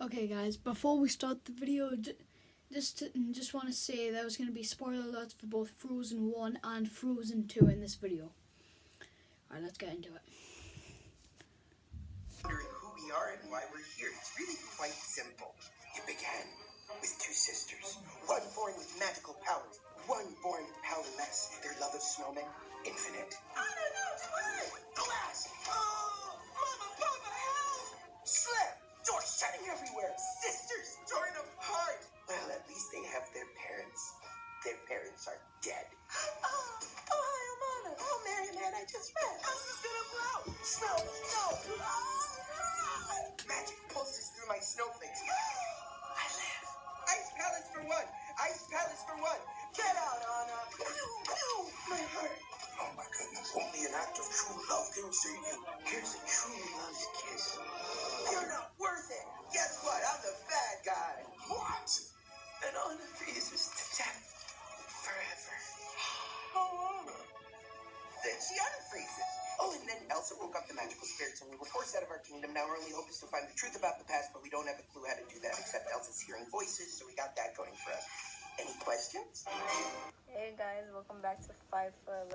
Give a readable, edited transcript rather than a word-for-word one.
Okay guys, before we start the video, just want to say there was going to be spoiler alerts for both Frozen 1 and Frozen 2 in this video. Alright, let's get into it. Wondering who we are and why we're here. It's really quite simple. It began with two sisters, one born with magical powers, one born powerless. Their love of snowmen, infinite. I don't know, Twilight! Glass! Oh! Mama, Papa, help! Slap! Doors shutting everywhere! Sisters torn apart! Well, at least they have their parents. Their parents are dead. Oh, hi, Amana. Oh, Marionette, I just read. How's this gonna blow? Snow! Snow! Magic pulses through my snowflakes. I live. Ice Palace for one. Ice Palace for one. Get out, Anna. My heart. Oh my goodness. Only an act of true love can save you. Here's a true love's kiss. You're not worth it. Guess what? I'm the bad guy. What? And Anna freezes to death forever. Oh, Anna. Then she unfreezes. Oh, and then Elsa woke up the magical spirits and we were forced out of our kingdom. Now our only hope is to find the truth about the past, but we don't have a clue how to do that except Elsa's hearing voices, so we got that going for us. Any questions? Hey guys, welcome back to 5 for a Little.